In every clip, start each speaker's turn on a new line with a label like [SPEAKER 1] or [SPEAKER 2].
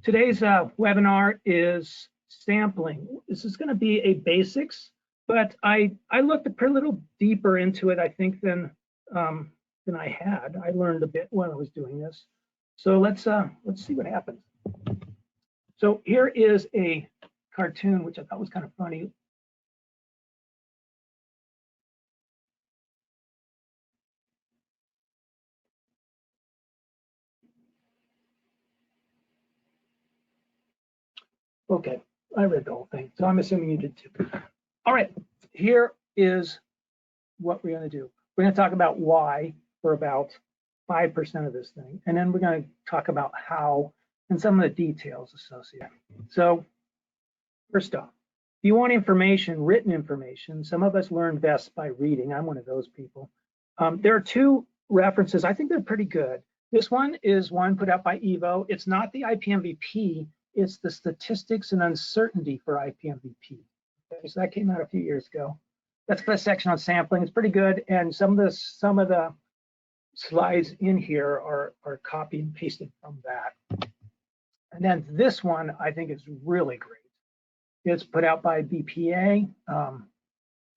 [SPEAKER 1] Today's webinar is sampling. This is going to be a basics, but I looked a little deeper into it, I think, than I had. I learned a bit while I was doing this. So let's see what happens. So here is a cartoon, which I thought was kind of funny. Okay, I read the whole thing, so I'm assuming you did too. All right, here is what we're going to do. We're going to talk about why for about 5% of this thing, and then we're going to talk about how and some of the details associated. So first off, if you want information, written information, some of us learn best by reading. I'm one of those people. There are two references. I think they're pretty good. This one is one put out by Evo. It's not the IPMVP. It's the statistics and uncertainty for IPMVP. Okay, so that came out a few years ago. That's the section on sampling. It's pretty good, and some of the slides in here are copied and pasted from that. And then this one I think is really great. It's put out by BPA.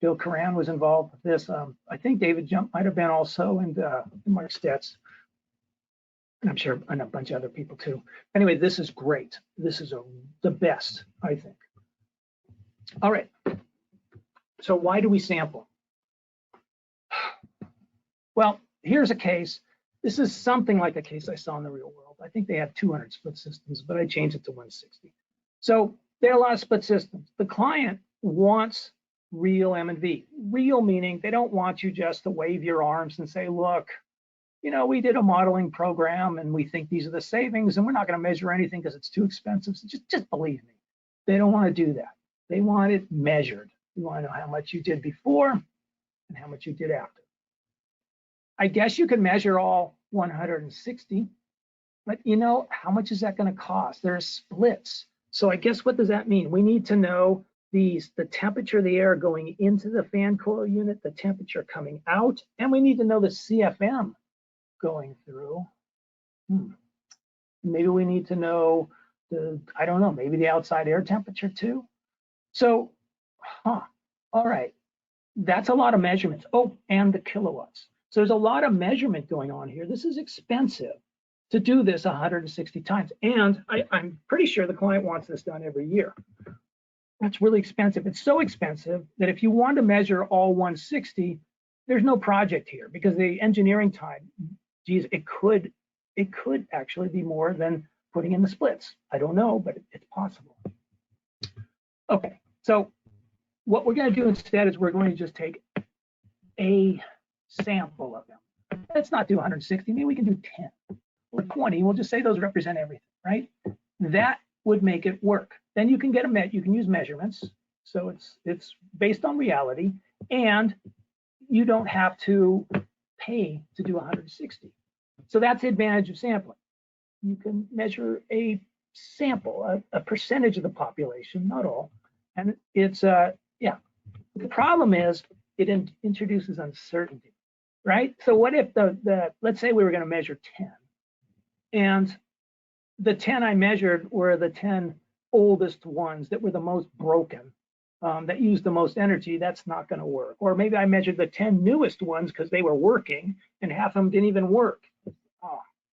[SPEAKER 1] Bill Coran was involved with this. I think David Jump might have been also, and Mark Stetz. And I'm sure and a bunch of other people too. Anyway, this is great. This is the best, I think. All right. So why do we sample? Well, here's a case. This is something like a case I saw in the real world. I think they had 200 split systems, but I changed it to 160. So there are a lot of split systems. The client wants real M&V. Real meaning they don't want you just to wave your arms and say, look, you know, we did a modeling program and we think these are the savings and we're not going to measure anything because it's too expensive. So just believe me. They don't want to do that. They want it measured. You want to know how much you did before and how much you did after. I guess you can measure all 160, but you know, how much is that going to cost? There are splits. So I guess what does that mean? We need to know the temperature of the air going into the fan coil unit, the temperature coming out, and we need to know the CFM going through. Maybe we need to know I don't know, maybe the outside air temperature too. So, all right, that's a lot of measurements. Oh, and the kilowatts. So there's a lot of measurement going on here. This is expensive to do this 160 times. And I'm pretty sure the client wants this done every year. That's really expensive. It's so expensive that if you want to measure all 160, there's no project here because the engineering time, geez, it could actually be more than putting in the splits. I don't know, but it's possible. Okay, so what we're going to do instead is we're going to just take a sample of them. Let's not do 160, maybe we can do 10 or 20. We'll just say those represent everything, right? That would make it work. Then you can you can use measurements. So it's based on reality, and you don't have to pay to do 160. So that's the advantage of sampling. You can measure a sample, a percentage of the population, not all. And it's, yeah. The problem is it introduces uncertainty, right? So what if let's say we were going to measure 10, and the 10 I measured were the 10 oldest ones that were the most broken, that used the most energy. That's not going to work. Or maybe I measured the 10 newest ones because they were working, and half of them didn't even work.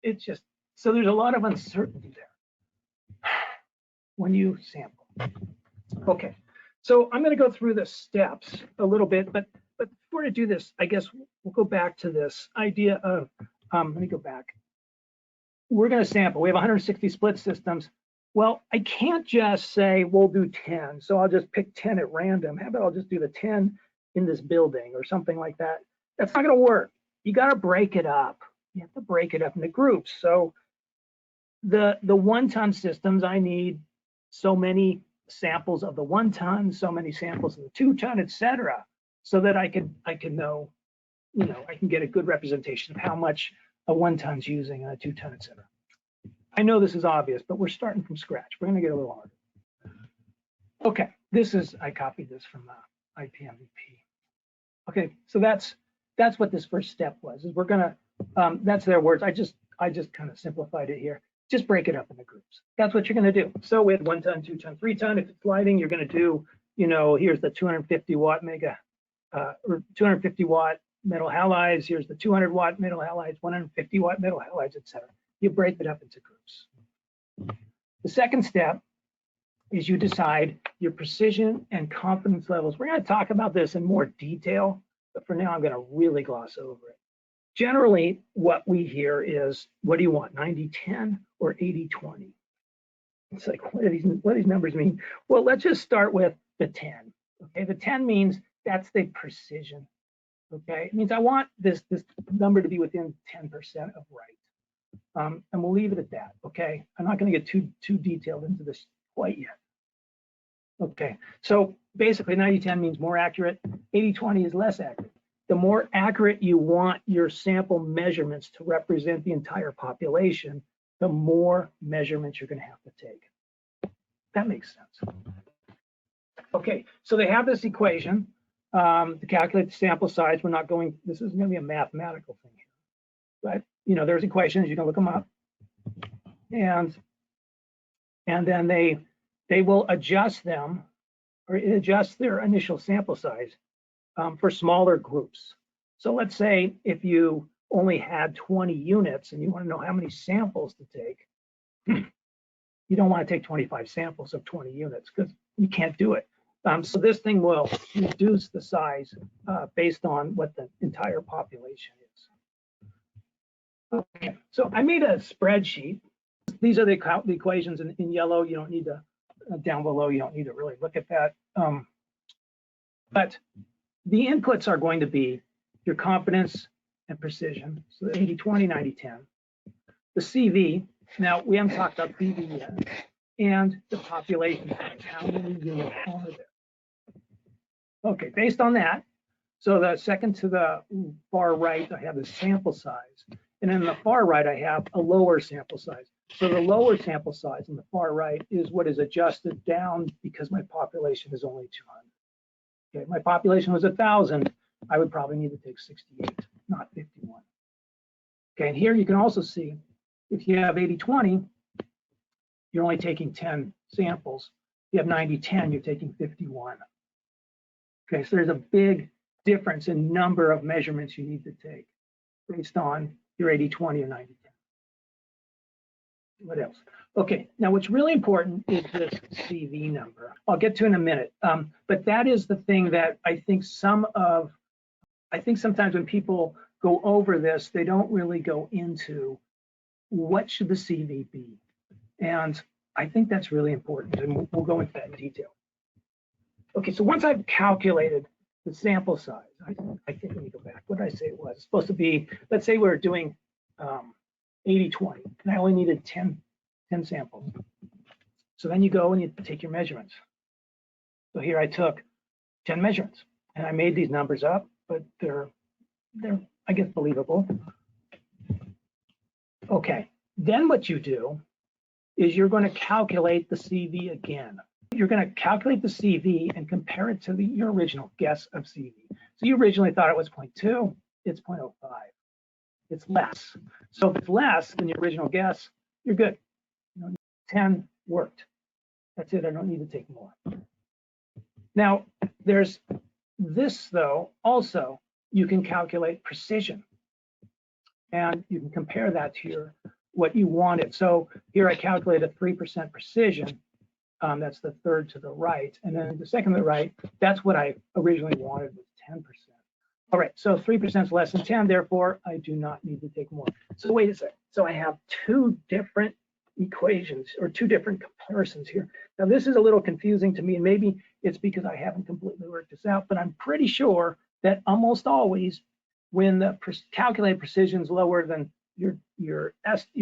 [SPEAKER 1] It's just, so there's a lot of uncertainty there when you sample. Okay, so I'm going to go through the steps a little bit, but before I do this, I guess we'll go back to this idea of, let me go back. We're going to sample. We have 160 split systems. Well, I can't just say we'll do 10, so I'll just pick 10 at random. How about I'll just do the 10 in this building or something like that? That's not going to work. You got to break it up. You have to break it up into groups. So the 1-ton systems, I need so many samples of the 1-ton, so many samples of the 2-ton, etc., so that I can know, you know, I can get a good representation of how much a 1-ton's using and a 2-ton, etc. I know this is obvious, but we're starting from scratch. We're going to get a little harder. Okay, I copied this from IPMVP. Okay, so that's what this first step was. Is we're going to, that's their words. I just kind of simplified it here. just break it up into groups. That's what you're going to do. So with 1 ton, 2 ton, 3 ton, if it's lighting, you're going to do, here's the 250 watt or 250 watt metal halides. Here's the 200 watt metal halides, 150 watt metal halides, etc. You break it up into groups. The second step is you decide your precision and confidence levels. We're going to talk about this in more detail, but for now, I'm going to really gloss over it. Generally, what we hear is, what do you want, 90-10 or 80-20? It's like, what do these numbers mean? Well, let's just start with the 10. Okay, the 10 means that's the precision. Okay, it means I want this number to be within 10% of right. And we'll leave it at that. Okay, I'm not going to get too detailed into this quite yet. Okay, so basically 90-10 means more accurate. 80-20 is less accurate. The more accurate you want your sample measurements to represent the entire population, the more measurements you're going to have to take. That makes sense. Okay, so they have this equation to calculate the sample size. We're not going, this is going to be a mathematical thing here. But, there's equations, you can look them up. And then they will adjust them, or adjust their initial sample size for smaller groups. So let's say if you only had 20 units and you want to know how many samples to take, you don't want to take 25 samples of 20 units because you can't do it. So this thing will reduce the size based on what the entire population is. Okay, so I made a spreadsheet. These are the equations in yellow. You don't need to, down below, you don't need to really look at that. But the inputs are going to be your confidence and precision, so 80-20, 90-10. The CV, now we haven't talked about PV yet, and the population size, how many units are there? Okay, based on that, so the second to the far right, I have the sample size, and in the far right, I have a lower sample size. So the lower sample size in the far right is what is adjusted down because my population is only 200. Okay, if my population was 1,000, I would probably need to take 68, not 51. Okay, and here you can also see if you have 80-20, you're only taking 10 samples. If you have 90-10, you're taking 51. Okay, so there's a big difference in number of measurements you need to take based on your 80-20 or 90-10. What else? Okay, now what's really important is this CV number. I'll get to in a minute, but that is the thing that I think sometimes when people go over this, they don't really go into what should the CV be, and I think that's really important, and we'll go into that in detail. Okay, so once I've calculated the sample size, I think let me go back. What did I say it was? It's supposed to be, let's say we're doing 80-20, and I only needed 10 samples. So then you go and you take your measurements. So here I took 10 measurements, and I made these numbers up, but they're I guess believable. Okay, then what you do is you're going to calculate the CV again. You're going to calculate the CV and compare it to your original guess of CV. So you originally thought it was 0.2, it's 0.05. It's less. So if it's less than your original guess, you're good. 10 worked. That's it. I don't need to take more. Now, there's this, though. Also, you can calculate precision. And you can compare that to what you wanted. So here I calculated 3% precision. That's the third to the right. And then the second to the right, that's what I originally wanted was 10%. All right, so 3% is less than 10, therefore I do not need to take more. So wait a second. So I have two different equations or two different comparisons here. Now this is a little confusing to me, and maybe it's because I haven't completely worked this out, but I'm pretty sure that almost always when the calculated precision is lower than your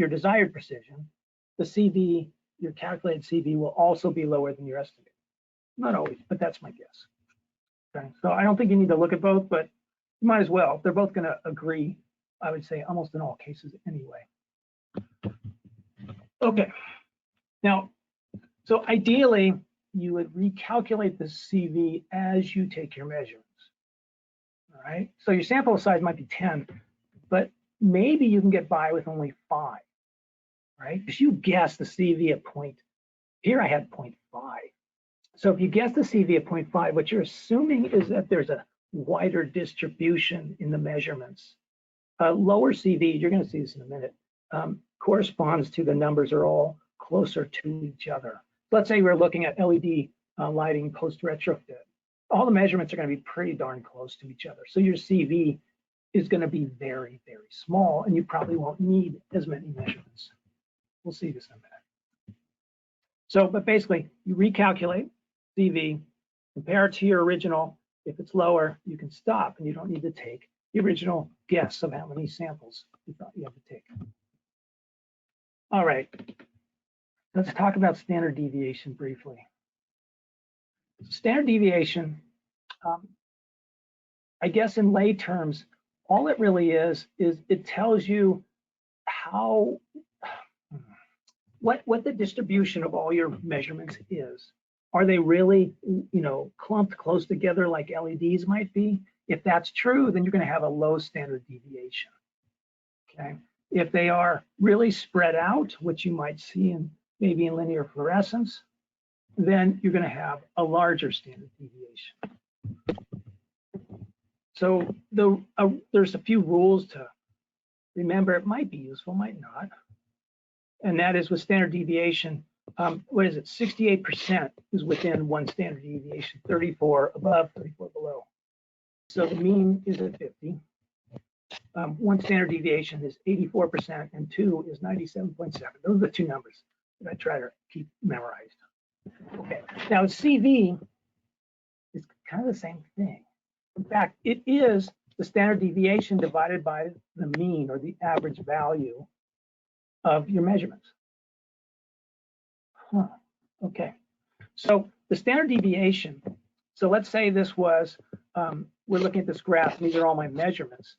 [SPEAKER 1] desired precision, the CV, your calculated CV will also be lower than your estimate. Not always, but that's my guess. Okay, so I don't think you need to look at both, but you might as well. If they're both going to agree, I would say almost in all cases anyway. Okay, now, so ideally, you would recalculate the CV as you take your measurements. All right, so your sample size might be 10, but maybe you can get by with only 5. right? If you guess the CV at point, here I had 0.5. So if you guess the CV at 0.5, what you're assuming is that there's a wider distribution in the measurements. Lower CV, you're going to see this in a minute, corresponds to the numbers are all closer to each other. Let's say we're looking at LED lighting post retrofit. All the measurements are going to be pretty darn close to each other. So your CV is going to be very, very small, and you probably won't need as many measurements. We'll see this in a minute. So, but basically, you recalculate CV, compare it to your original. If it's lower, you can stop, and you don't need to take the original guess of how many samples you thought you had to take. All right, let's talk about standard deviation briefly. Standard deviation, I guess in lay terms, all it really is it tells you how, what the distribution of all your measurements is. Are they really, clumped close together like LEDs might be? If that's true, then you're going to have a low standard deviation. Okay. If they are really spread out, which you might see in maybe in linear fluorescence, then you're going to have a larger standard deviation. So there's a few rules to remember. It might be useful, might not. And that is with standard deviation, what is it? 68% is within one standard deviation, 34 above, 34 below. So the mean is at 50. One standard deviation is 84% and two is 97.7. Those are the two numbers that I try to keep memorized. Okay, now CV is kind of the same thing. In fact, it is the standard deviation divided by the mean or the average value of your measurements. Okay, so the standard deviation, so let's say this was, we're looking at this graph, and these are all my measurements.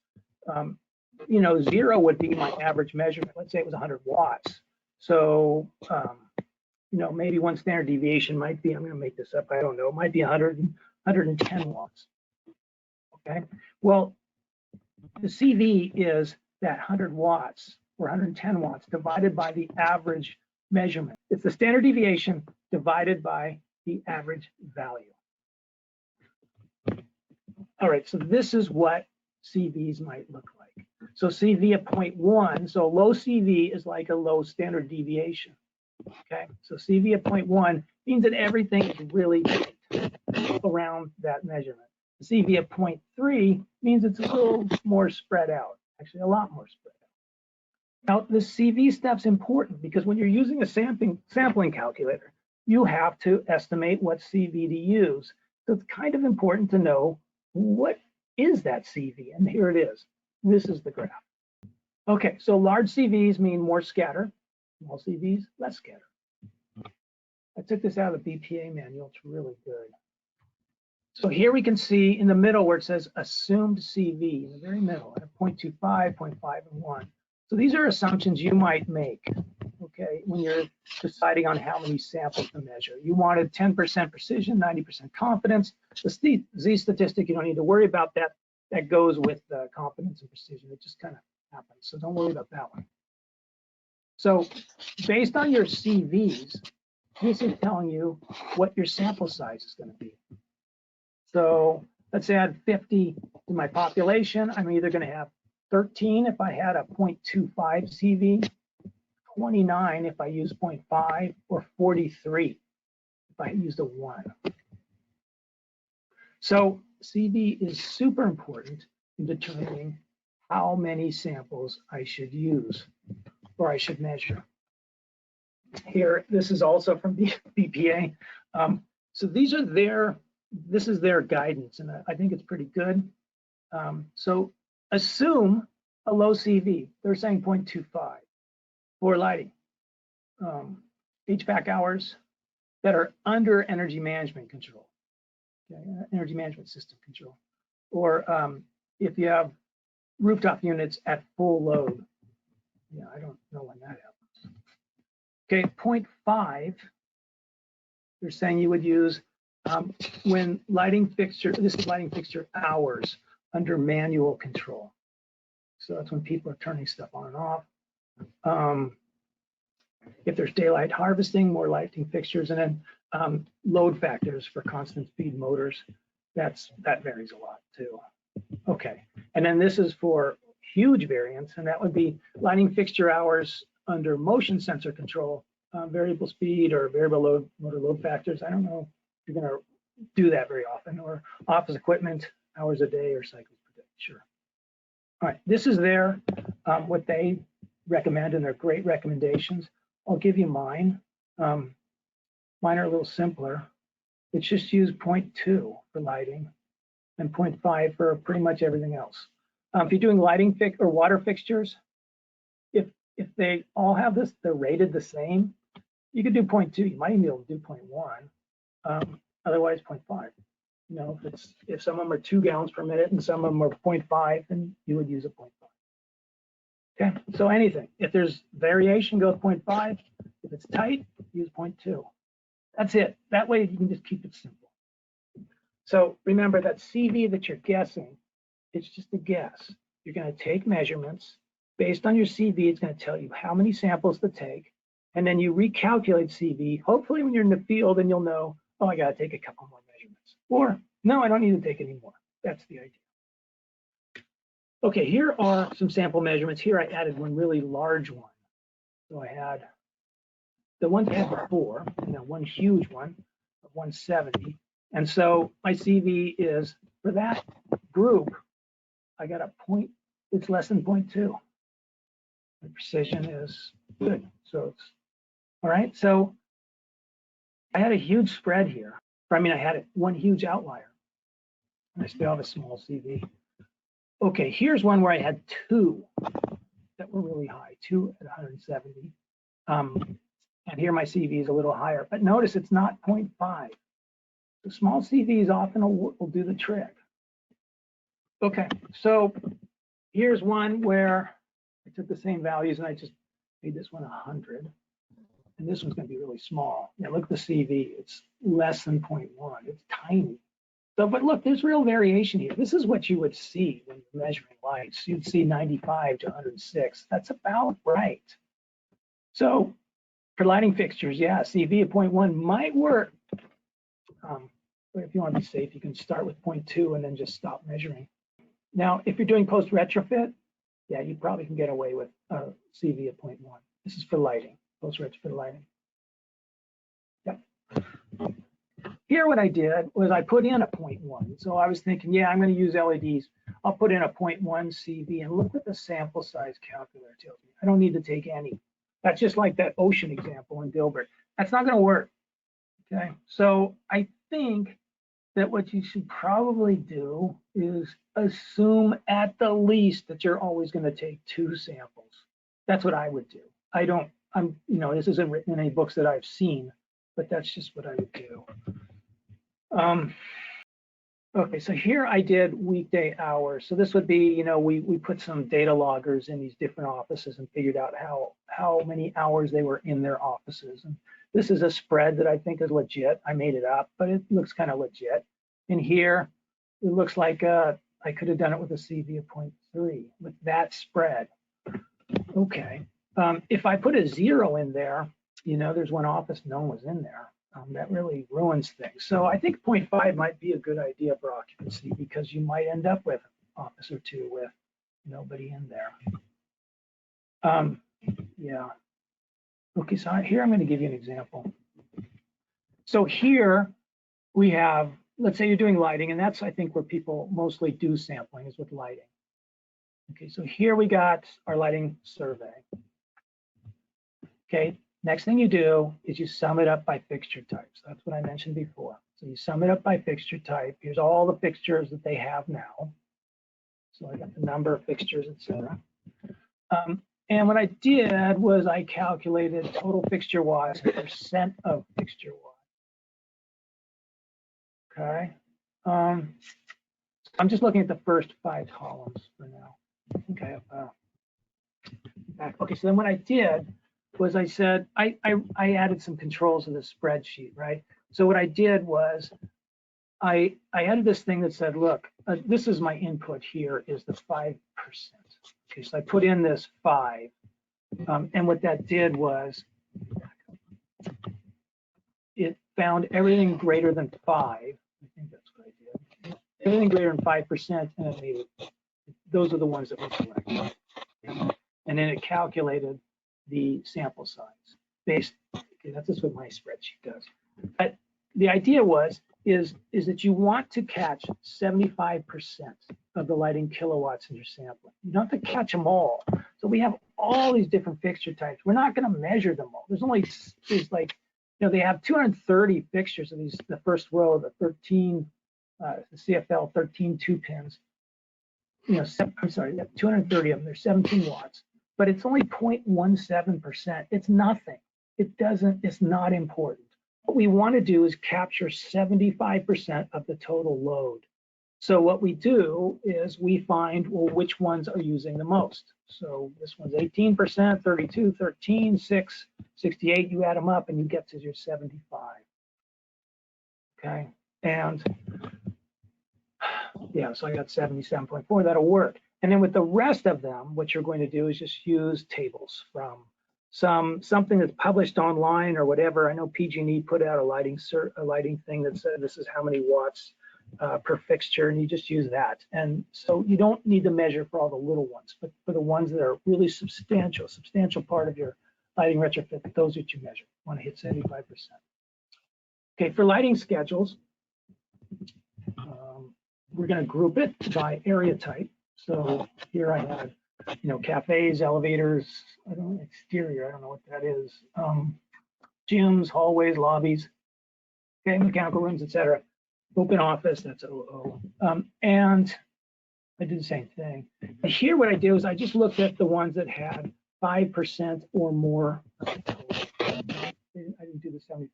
[SPEAKER 1] 0 would be my average measurement. Let's say it was 100 watts. So, maybe one standard deviation might be, I'm going to make this up, I don't know, it might be 110 watts. Okay, well, the CV is that 100 watts or 110 watts divided by the average measurement. It's the standard deviation divided by the average value. All right, so this is what CVs might look like. So CV at 0.1, so low CV is like a low standard deviation. Okay, so CV at 0.1 means that everything is really tight around that measurement. The CV at 0.3 means it's a little more spread out, actually a lot more spread out. Now, the CV step's important because when you're using a sampling calculator, you have to estimate what CV to use. So it's kind of important to know what is that CV, and here it is. This is the graph. Okay, so large CVs mean more scatter, small CVs, less scatter. I took this out of the BPA manual, it's really good. So here we can see in the middle where it says assumed CV, in the very middle, I have 0.25, 0.5, and 1. So these are assumptions you might make, okay, when you're deciding on how many samples to measure. You wanted 10% precision, 90% confidence. The Z statistic, you don't need to worry about that. That goes with confidence and precision. It just kind of happens. So don't worry about that one. So based on your CVs, this is telling you what your sample size is going to be. So let's say I had 50 in my population. I'm either going to have 13 if I had a 0.25 CV, 29 if I use 0.5, or 43 if I used a 1. So CV is super important in determining how many samples I should use or I should measure. Here, this is also from BPA. So these are this is their guidance, and I think it's pretty good. So assume a low CV. They're saying 0.25 for lighting. HVAC hours that are under energy management control, okay, energy management system control. Or if you have rooftop units at full load. Yeah, I don't know when that happens. Okay, 0.5, they're saying you would use when lighting fixture, this is lighting fixture hours under manual control. So that's when people are turning stuff on and off. If there's daylight harvesting, more lighting fixtures, and then load factors for constant speed motors. That varies a lot too. Okay, and then this is for huge variance, and that would be lighting fixture hours under motion sensor control, variable speed or variable motor load factors. I don't know if you're going to do that very often, or office equipment, hours a day or cycles per day. Sure. All right, this is what they recommend, and they're great recommendations. I'll give you mine. Mine are a little simpler. It's just use 0.2 for lighting and 0.5 for pretty much everything else. If you're doing lighting or water fixtures, if they all have this, they're rated the same, you could do 0.2. You might even be able to do 0.1. Otherwise, 0.5. You know, if some of them are 2 gallons per minute and some of them are 0.5, then you would use a 0.5. Okay, so anything. If there's variation, go with 0.5. If it's tight, use 0.2. That's it. That way you can just keep it simple. So remember that CV that you're guessing, it's just a guess. You're going to take measurements. Based on your CV, it's going to tell you how many samples to take. And then you recalculate CV. Hopefully when you're in the field and you'll know, oh, I got to take a couple more measurements. Or, no, I don't need to take any more. That's the idea. Okay, here are some sample measurements. Here I added one really large one. So I had the ones I had before, and then one huge one of 170. And so my CV is, for that group, I got a point, it's less than 0.2. The precision is good. So it's, all right, so I had a huge spread here. I mean, I had one huge outlier. And I still have a small CV. Okay, here's one where I had 2 that were really high, 2 at 170. And here my CV is a little higher, but notice it's not 0.5. The small CVs often will do the trick. Okay, so here's one where I took the same values and I just made this one 100. And this one's going to be really small. Now look at the CV, it's less than 0.1. It's tiny. So, but look, there's real variation here. This is what you would see when you're measuring lights. You'd see 95 to 106. That's about right. So for lighting fixtures, yeah, CV at 0.1 might work. But if you want to be safe, you can start with 0.2 and then just stop measuring. Now, if you're doing post retrofit, yeah, you probably can get away with CV at 0.1. This is for lighting, post retrofit lighting. Yep. Here, what I did was I put in a 0.1. So I was thinking, yeah, I'm going to use LEDs. I'll put in a 0.1 CV and look what the sample size calculator tells me. I don't need to take any. That's just like that ocean example in Dilbert. That's not going to work. Okay, so I think that what you should probably do is assume at the least that you're always going to take 2 samples. That's what I would do. This isn't written in any books that I've seen, but that's just what I would do. Okay, so here I did weekday hours. So this would be, we put some data loggers in these different offices and figured out how many hours they were in their offices. And this is a spread that I think is legit. I made it up, but it looks kind of legit. And here, it looks like I could have done it with a CV of 0.3 with that spread. Okay, if I put a 0 in there, there's one office no one was in there. That really ruins things. So I think 0.5 might be a good idea for occupancy because you might end up with an office or 2 with nobody in there. Yeah. Okay, so here I'm going to give you an example. So here we have, let's say you're doing lighting, and that's, I think, where people mostly do sampling is with lighting. Okay, so here we got our lighting survey. Okay. Next thing you do is you sum it up by fixture types. That's what I mentioned before. So you sum it up by fixture type. Here's all the fixtures that they have now. So I got the number of fixtures, etc. And what I did was I calculated total fixture watts and percent of fixture watts. Okay. I'm just looking at the first 5 columns for now. I think I have back. Okay, so then what I did was I said, I added some controls to the spreadsheet, right? So what I did was I added this thing that said, look, this is my input here is the 5%. Okay, so I put in this 5. And what that did was it found everything greater than 5. I think that's what I did. Everything greater than 5%, and it made it. Those are the ones that were correct. And then it calculated the sample size based. Okay, that's just what my spreadsheet does. But the idea is that you want to catch 75% of the lighting kilowatts in your sampling. You don't have to catch them all. So we have all these different fixture types. We're not going to measure them all. There's like, they have 230 fixtures of these. The first row, the 13, the CFL 13 2-pins. I'm sorry, 230 of them. They're 17 watts, but it's only 0.17%. It's nothing. It's not important. What we want to do is capture 75% of the total load. So what we do is we find, well, which ones are using the most. So this one's 18%, 32, 13, 6, 68. You add them up and you get to your 75. Okay, and yeah, so I got 77.4. That'll work. And then with the rest of them, what you're going to do is just use tables from something that's published online or whatever. I know PG&E put out a lighting thing that said this is how many watts per fixture, and you just use that. And so you don't need to measure for all the little ones, but for the ones that are really substantial part of your lighting retrofit, those that you measure. You want to hit 75%. Okay, for lighting schedules, we're going to group it by area type. So here I have, cafes, elevators, exterior, I don't know what that is, gyms, hallways, lobbies, okay, mechanical rooms, etc. Open office, that's OO. And I did the same thing. And here what I did was I just looked at the ones that had 5% or more. I didn't do the 75%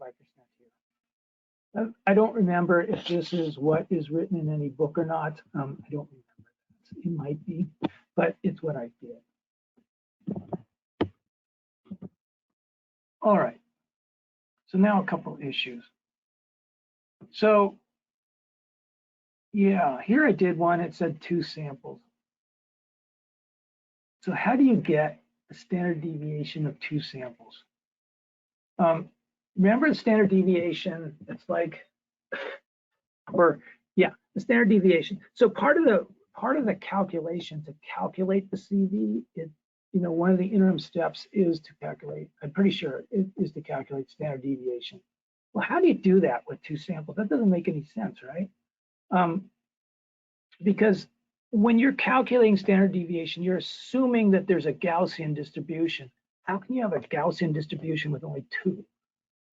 [SPEAKER 1] here. I don't remember if this is what is written in any book or not. I don't remember that. It might be, but it's what I did. All right. So now a couple issues. So yeah, here I did one. It said 2 samples. So how do you get a standard deviation of 2 samples? Remember the standard deviation? It's like, the standard deviation. So part of the calculation to calculate the CV, one of the interim steps is to calculate. I'm pretty sure it is to calculate standard deviation. Well, how do you do that with 2 samples? That doesn't make any sense, right? Because when you're calculating standard deviation, you're assuming that there's a Gaussian distribution. How can you have a Gaussian distribution with only 2?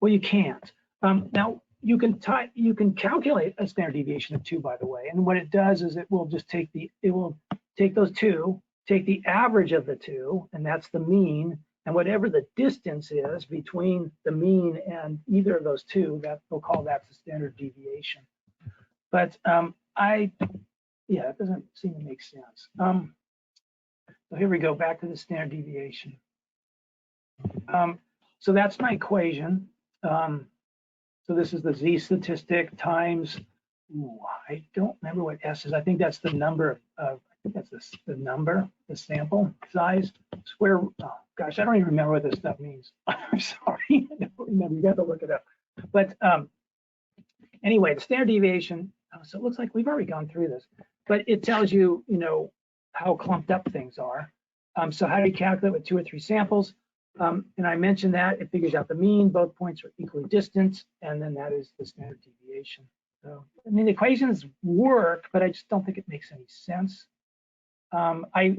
[SPEAKER 1] Well, you can't. Now you can calculate a standard deviation of 2, by the way, and what it does is it will take those 2, take the average of the 2, and that's the mean, and whatever the distance is between the mean and either of those 2, that we'll call that the standard deviation. But it doesn't seem to make sense. So here we go, back to the standard deviation. So that's my equation. So this is the Z statistic times, I don't remember what S is. I think that's the number of, the sample size, square, oh gosh, I don't even remember what this stuff means. I'm sorry, I don't remember, you got to look it up. But anyway, the standard deviation, so it looks like we've already gone through this, but it tells you, how clumped up things are. So how do you calculate with 2 or 3 samples? And I mentioned that it figures out the mean, both points are equally distant, and then that is the standard deviation. So, the equations work, but I just don't think it makes any sense. I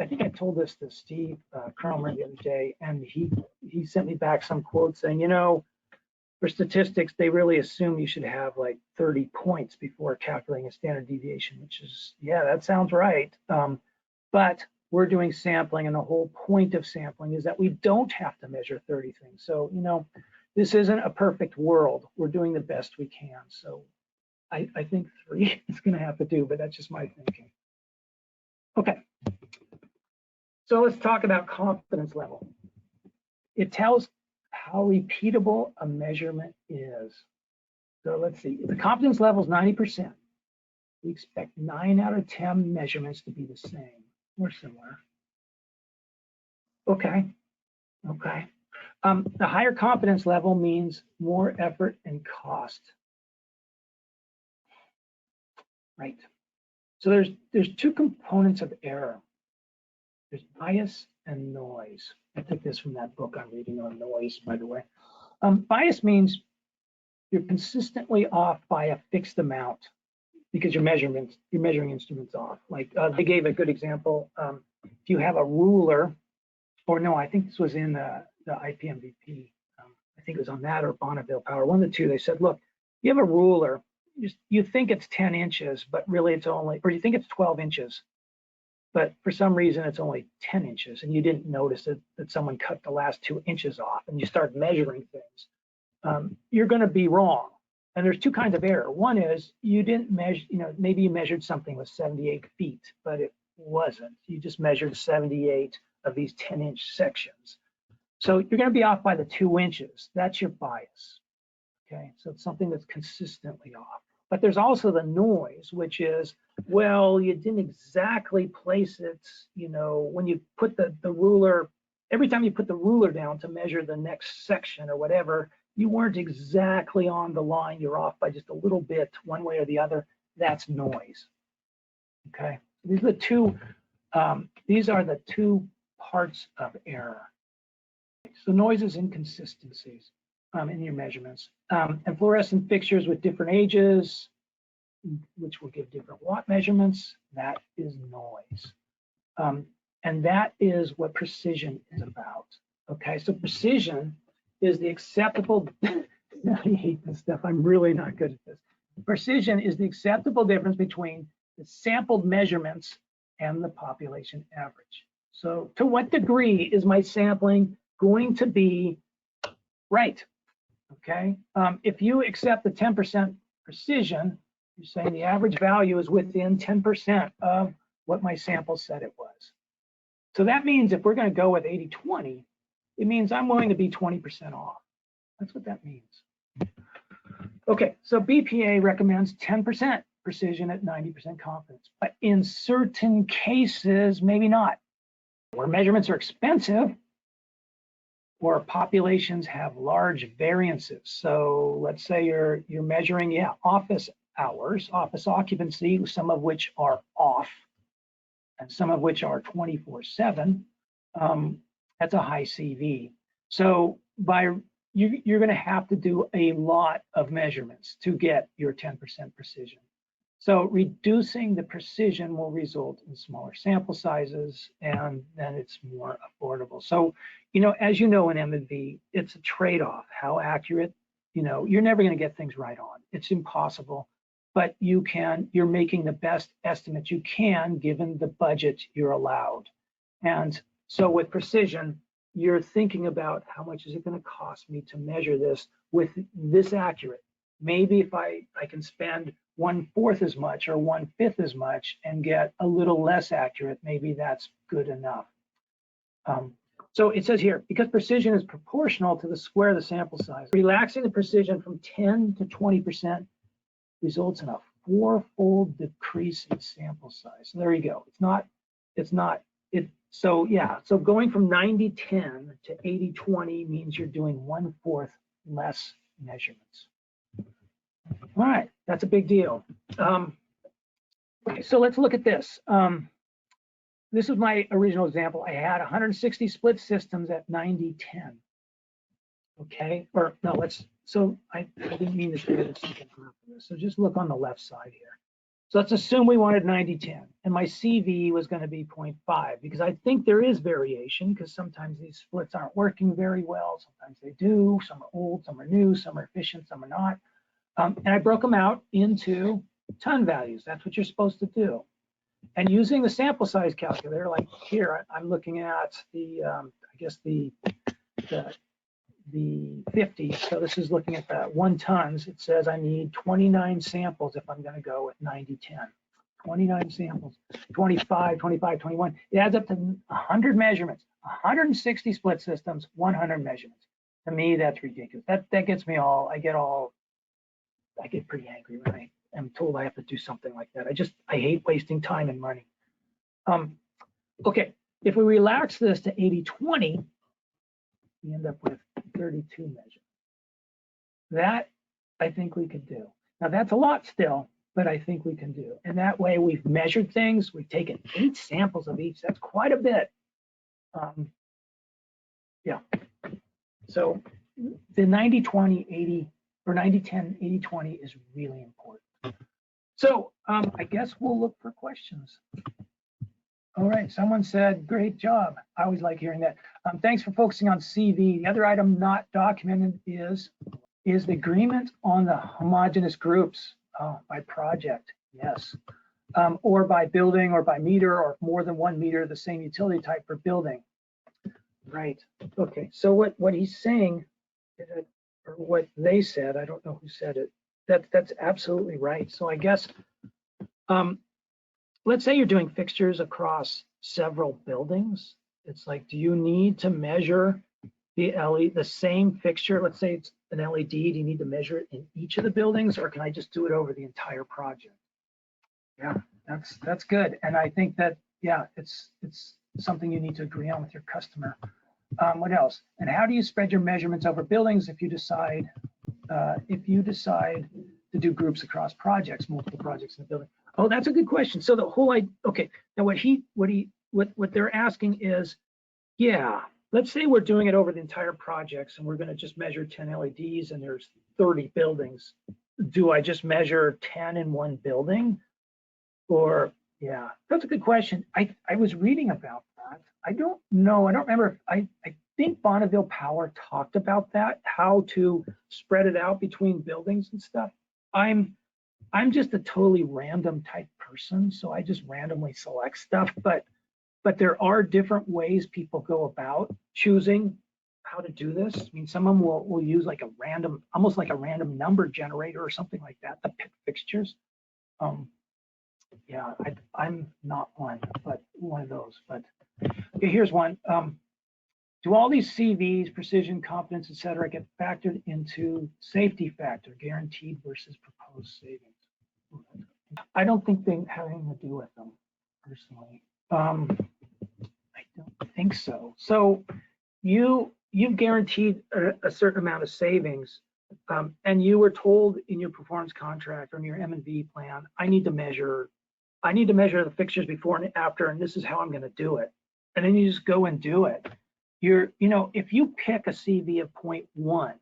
[SPEAKER 1] think I told this to Steve Cromer the other day, and he sent me back some quotes saying, for statistics, they really assume you should have like 30 points before calculating a standard deviation, which is, yeah, that sounds right. But we're doing sampling, and the whole point of sampling is that we don't have to measure 30 things. So, this isn't a perfect world. We're doing the best we can. So I think 3 is going to have to do, but that's just my thinking. Okay. So let's talk about confidence level. It tells how repeatable a measurement is. So let's see. If the confidence level is 90%, we expect 9 out of 10 measurements to be the same or similar. Okay. The higher confidence level means more effort and cost. Right. So there's two components of error. There's bias and noise. I took this from that book I'm reading on noise, by the way. Bias means you're consistently off by a fixed amount because your measuring instrument's off. Like they gave a good example. If you have a ruler, or no, I think this was in the IPMVP. I think it was on that or Bonneville Power, one of the two. They said, look, you have a ruler, you think it's 10 inches, but really it's only, or you think it's 12 inches, but for some reason it's only 10 inches and you didn't notice that someone cut the last 2 inches off and you start measuring things. You're going to be wrong. And there's two kinds of error. One is you didn't measure, maybe you measured something with 78 feet, but it wasn't. You just measured 78 of these 10-inch sections. So you're going to be off by the 2 inches. That's your bias. Okay, so it's something that's consistently off. But there's also the noise, which is, well, you didn't exactly place it, when you put the ruler, every time you put the ruler down to measure the next section or whatever, you weren't exactly on the line. You're off by just a little bit, one way or the other. That's noise. Okay, these are the two parts of error. So noise is inconsistencies in your measurements. And fluorescent fixtures with different ages, which will give different watt measurements, that is noise. And that is what precision is about. Okay, so precision is the acceptable, I hate this stuff, I'm really not good at this. Precision is the acceptable difference between the sampled measurements and the population average. So to what degree is my sampling going to be right? Okay, if you accept the 10% precision, you're saying the average value is within 10% of what my sample said it was. So that means if we're going to go with 80-20, it means I'm willing to be 20% off. That's what that means. Okay, so BPA recommends 10% precision at 90% confidence, but in certain cases, maybe not. Where measurements are expensive, or populations have large variances. So let's say you're measuring, office hours, office occupancy, some of which are off, and some of which are 24/7. That's a high CV. So you're going to have to do a lot of measurements to get your 10% precision. So reducing the precision will result in smaller sample sizes, and then it's more affordable. So, as you know in M&V, it's a trade-off. How accurate, you're never going to get things right on. It's impossible, but you're making the best estimate you can given the budget you're allowed. And so with precision, you're thinking about how much is it going to cost me to measure this with this accurate. Maybe if I can spend 1/4 as much or 1/5 as much and get a little less accurate, maybe that's good enough. So it says here, because precision is proportional to the square of the sample size, relaxing the precision from 10 to 20% results in a 4-fold decrease in sample size. So there you go. So going from 90-10 to 80-20 means you're doing 1/4 less measurements. All right, that's a big deal. Okay, so let's look at this. This is my original example. I had 160 split systems at 90-10. Okay, or no, I didn't mean to do this. So just look on the left side here. So let's assume we wanted 90-10, and my CV was going to be 0.5, because I think there is variation, because sometimes these splits aren't working very well. Sometimes they do. Some are old, some are new, some are efficient, some are not. And I broke them out into ton values. That's what you're supposed to do. And using the sample size calculator, like here, I'm looking at the, I guess the 50. So this is looking at the 1 tons. It says I need 29 samples if I'm going to go with 90-10. 29 samples, 25, 25, 21. It adds up to 100 measurements, 160 split systems, 100 measurements. To me, that's ridiculous. That gets me I get pretty angry when I am told I have to do something like that. I hate wasting time and money. Okay, if we relax this to 80-20, we end up with 32 measurements. That I think we could do. Now that's a lot still, but I think we can do. And that way we've measured things. We've taken 8 samples of each. That's quite a bit. Yeah. So the 90-20-80 or 90-10, 80-20 is really important. So I guess we'll look for questions. All right, someone said, great job. I always like hearing that. Thanks for focusing on CV. The other item not documented is the agreement on the homogeneous groups by project, yes. Or by building or by meter or more than 1 meter, the same utility type for building. Right, okay, so what he's saying, or what they said, I don't know who said it, that's absolutely right. So I guess, let's say you're doing fixtures across several buildings. It's like, do you need to measure the LED, the same fixture? Let's say it's an LED, do you need to measure it in each of the buildings, or can I just do it over the entire project? Yeah, that's good. And I think that, yeah, it's something you need to agree on with your customer. What else? And how do you spread your measurements over buildings if you decide to do groups across projects, multiple projects in the building? Oh, that's a good question. So the whole idea, okay, now what they're asking is, yeah, let's say we're doing it over the entire projects and we're going to just measure 10 LEDs and there's 30 buildings. Do I just measure 10 in one building? Or, yeah, that's a good question. I was reading about that. I don't know. I don't remember. I think Bonneville Power talked about that, how to spread it out between buildings and stuff. I'm just a totally random type person, so I just randomly select stuff. But there are different ways people go about choosing how to do this. I mean, some of them will use like a random, almost like a random number generator or something like that to pick fixtures. Yeah, I'm not one, but one of those. But okay, here's one. Do all these CVs, precision, confidence, et cetera, get factored into safety factor, guaranteed versus proposed savings? I don't think they have anything to do with them, personally. I don't think so. So you've guaranteed a certain amount of savings, and you were told in your performance contract or in your M&V plan, I need to measure the fixtures before and after, and this is how I'm going to do it. And then you just go and do it. If you pick a CV of 0.1,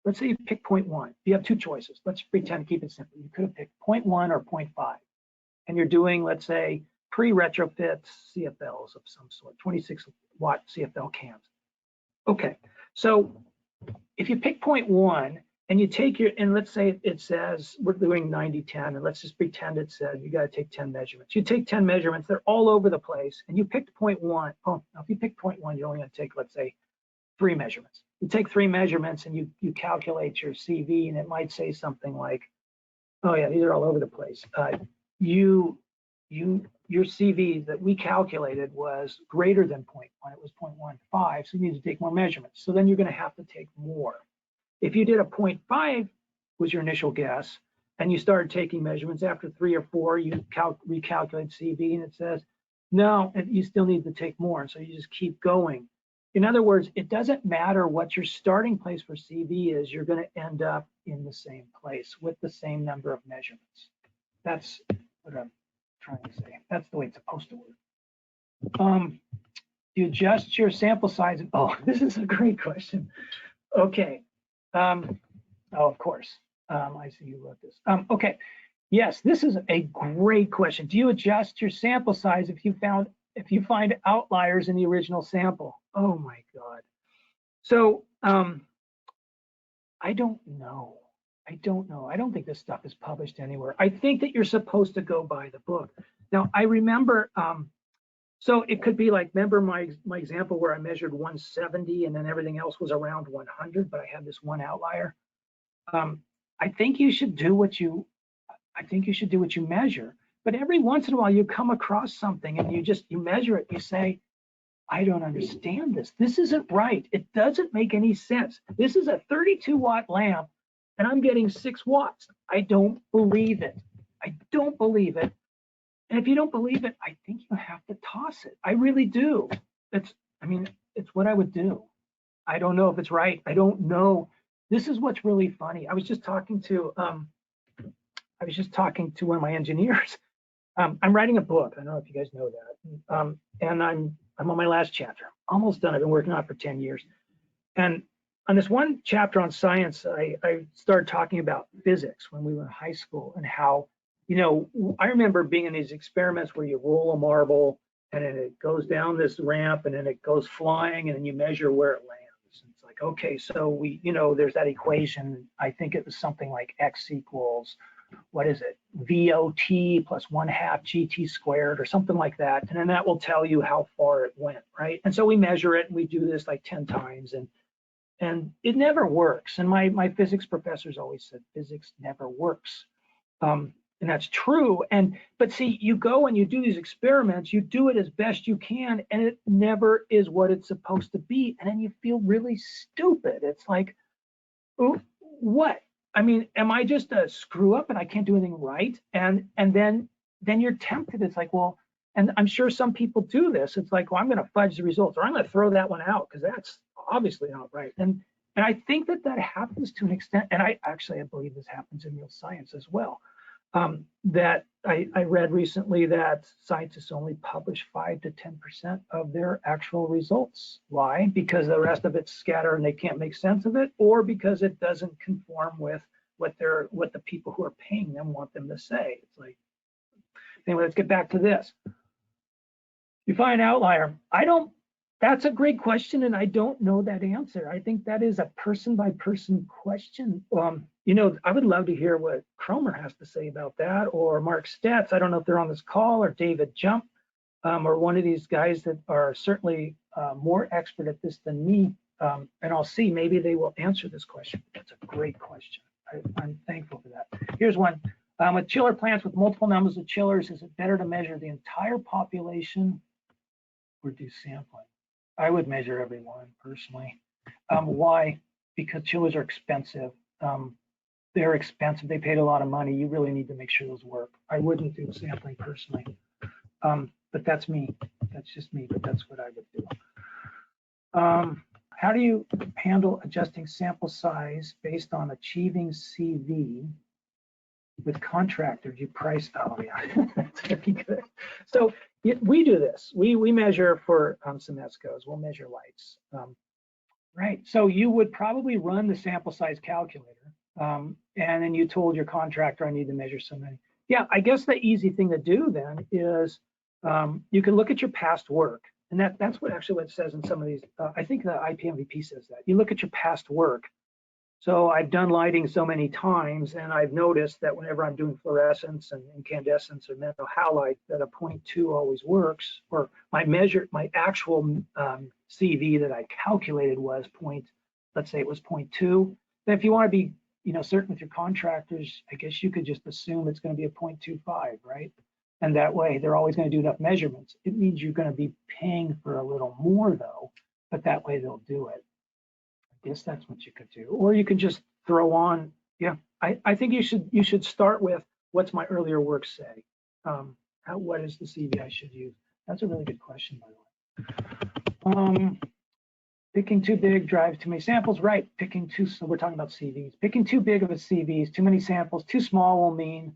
[SPEAKER 1] let's say you pick 0.1, you have two choices. Let's pretend to keep it simple. You could have picked 0.1 or 0.5, and you're doing, let's say, pre-retrofit CFLs of some sort, 26 watt CFL cams. Okay, so if you pick 0.1 and you take and let's say it says we're doing 90-10, and let's just pretend it said you got to take 10 measurements. You take 10 measurements, they're all over the place, and you picked 0.1. Oh, now if you pick 0.1, you're only going to take, let's say, 3 measurements. You take 3 measurements and you calculate your CV, and it might say something like, oh yeah, these are all over the place. Your CV that we calculated was greater than 0.1. It was 0.15, so you need to take more measurements. So then you're going to have to take more. If you did a 0.5 was your initial guess, and you started taking measurements after 3 or 4, you recalculate CV, and it says, no, you still need to take more. So you just keep going. In other words, it doesn't matter what your starting place for CV is, you're going to end up in the same place with the same number of measurements. That's what I'm trying to say. That's the way it's supposed to work. You adjust your sample size. Oh, this is a great question. Okay. Oh, of course. I see you wrote this. Okay. Yes, this is a great question. Do you adjust your sample size if you find outliers in the original sample? Oh my God. So I don't know. I don't think this stuff is published anywhere. I think that you're supposed to go by the book. Now I remember, so it could be like, remember my example where I measured 170 and then everything else was around 100, but I had this one outlier. I think you should do what you measure. But every once in a while you come across something and you measure it, you say, I don't understand this. This isn't right. It doesn't make any sense. This is a 32 watt lamp and I'm getting 6 watts. I don't believe it. I don't believe it. And if you don't believe it, I think you have to toss it. I really do. It's what I would do. I don't know if it's right. I don't know. This is what's really funny. I was just talking to one of my engineers. I'm writing a book. I don't know if you guys know that. And I'm on my last chapter, almost done. I've been working on it for 10 years. And on this one chapter on science, I started talking about physics when we were in high school and how, I remember being in these experiments where you roll a marble and then it goes down this ramp and then it goes flying and then you measure where it lands. And it's like, okay, so there's that equation. I think it was something like x equals, what is it, VOT plus 1/2 GT squared or something like that. And then that will tell you how far it went, right? And so we measure it and we do this like 10 times and it never works. And my physics professors always said physics never works. And that's true. But see, you go and you do these experiments, you do it as best you can, and it never is what it's supposed to be. And then you feel really stupid. It's like, what? I mean, am I just a screw up and I can't do anything right? And then you're tempted. It's like, well, and I'm sure some people do this. It's like, well, I'm going to fudge the results, or I'm going to throw that one out because that's obviously not right. And I think that happens to an extent. And I believe this happens in real science as well. That I read recently that scientists only publish 5 to 10% of their actual results. Why? Because the rest of it's scattered and they can't make sense of it, or because it doesn't conform with what the people who are paying them want them to say. It's like, anyway, let's get back to this. You find an outlier. That's a great question, and I don't know that answer. I think that is a person by person question. I would love to hear what Cromer has to say about that, or Mark Stetz. I don't know if they're on this call, or David Jump, or one of these guys that are certainly more expert at this than me. And I'll see, maybe they will answer this question. That's a great question. I'm thankful for that. Here's one. With chiller plants with multiple numbers of chillers, is it better to measure the entire population or do sampling? I would measure everyone personally. Why? Because chillers are expensive. They're expensive. They paid a lot of money. You really need to make sure those work. I wouldn't do sampling personally. But that's me. That's just me, but that's what I would do. How do you handle adjusting sample size based on achieving CV with contractors you price? Oh yeah, that's very good. So we do this. We measure for some ESCOs. We'll measure lights. Right. So you would probably run the sample size calculator, and then you told your contractor, I need to measure so many. Yeah, I guess the easy thing to do then is you can look at your past work, and that's what it says in some of these. I think the IPMVP says that. You look at your past work. So I've done lighting so many times, and I've noticed that whenever I'm doing fluorescence and incandescence or menthol halide, that a 0.2 always works. Or my actual CV that I calculated was let's say it was 0.2. Then if you want to be, certain with your contractors, I guess you could just assume it's going to be a 0.25, right? And that way they're always going to do enough measurements. It means you're going to be paying for a little more though, but that way they'll do it. I guess that's what you could do. Or you can just throw on, yeah, I think you should start with, what's my earlier work say? What is the CV I should use? That's a really good question, by the way. Picking too big drives too many samples, right? So we're talking about CVs. Picking too big of a CVs, too many samples, too small will mean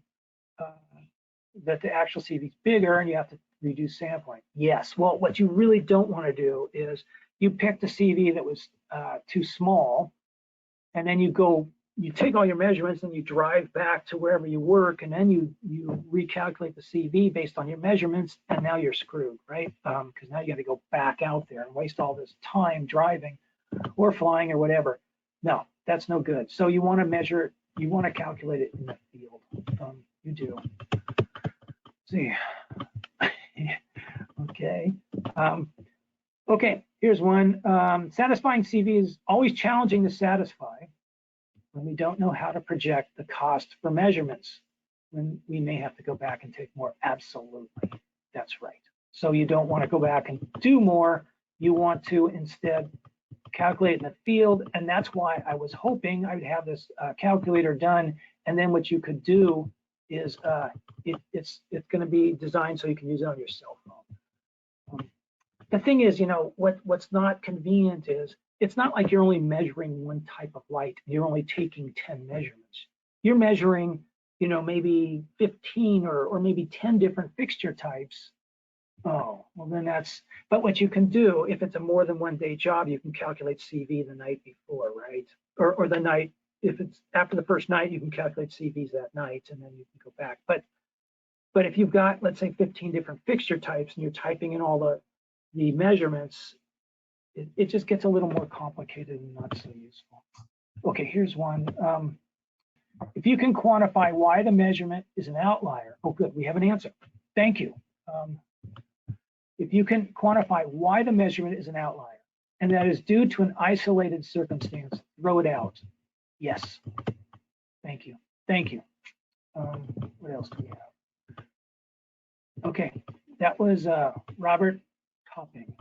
[SPEAKER 1] that the actual CV is bigger and you have to reduce sampling. Yes, well, what you really don't want to do is you pick the CV that was too small, and then you take all your measurements and you drive back to wherever you work, and then you recalculate the CV based on your measurements, and now you're screwed, right? Because now you got to go back out there and waste all this time driving or flying or whatever. No, that's no good. So you want to measure, you want to calculate it in the field. You do. Let's see. Okay. Okay, here's one. Satisfying CV is always challenging to satisfy when we don't know how to project the cost for measurements, when we may have to go back and take more. Absolutely, that's right. So you don't want to go back and do more. You want to instead calculate in the field, and that's why I was hoping I would have this calculator done, and then what you could do is it's going to be designed so you can use it on your cell phone. The thing is, what's not convenient is it's not like you're only measuring one type of light. You're only taking 10 measurements. You're measuring, maybe 15 or maybe 10 different fixture types. Oh, well then but what you can do, if it's a more than 1 day job, you can calculate CV the night before, right? Or the night, if it's after the first night, you can calculate CVs that night and then you can go back. But if you've got, let's say, 15 different fixture types and you're typing in all the measurements, it just gets a little more complicated and not so useful. Okay, here's one. If you can quantify why the measurement is an outlier. Oh, good, we have an answer. Thank you. If you can quantify why the measurement is an outlier, and that is due to an isolated circumstance, throw it out. Yes. Thank you. Thank you. What else do we have? Okay, that was Robert Topping.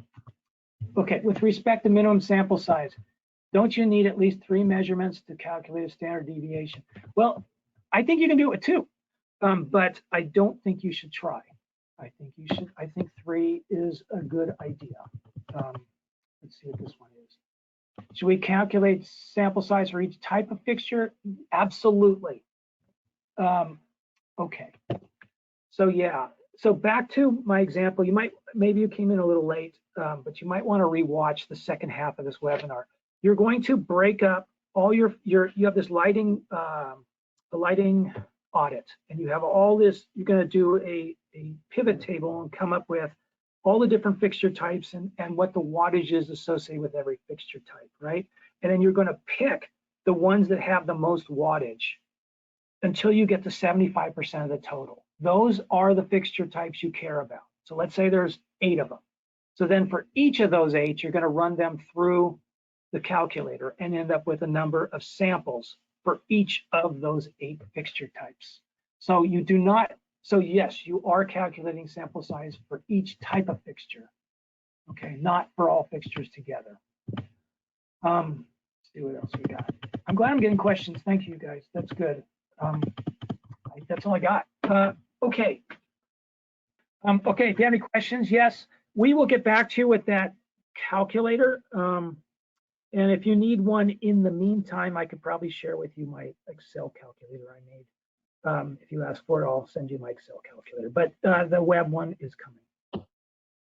[SPEAKER 1] Okay, with respect to minimum sample size, don't you need at least 3 measurements to calculate a standard deviation? Well, I think you can do it with 2, but I don't think you should try. I think 3 is a good idea. Let's see what this one is. Should we calculate sample size for each type of fixture? Absolutely. Okay. So yeah. So back to my example, maybe you came in a little late, but you might want to rewatch the second half of this webinar. You're going to break up all you have this lighting, the lighting audit, and you have all this. You're going to do a pivot table and come up with all the different fixture types and what the wattage is associated with every fixture type, right? And then you're going to pick the ones that have the most wattage until you get to 75% of the total. Those are the fixture types you care about. So let's say there's 8 of them. So then for each of those 8, you're going to run them through the calculator and end up with a number of samples for each of those 8 fixture types. So yes, you are calculating sample size for each type of fixture, okay, not for all fixtures together. Let's see what else we got. I'm glad I'm getting questions. Thank you, guys. That's good. That's all I got. Okay. Okay, if you have any questions, yes, we will get back to you with that calculator. And if you need one in the meantime, I could probably share with you my Excel calculator I made. If you ask for it, I'll send you my Excel calculator. But the web one is coming.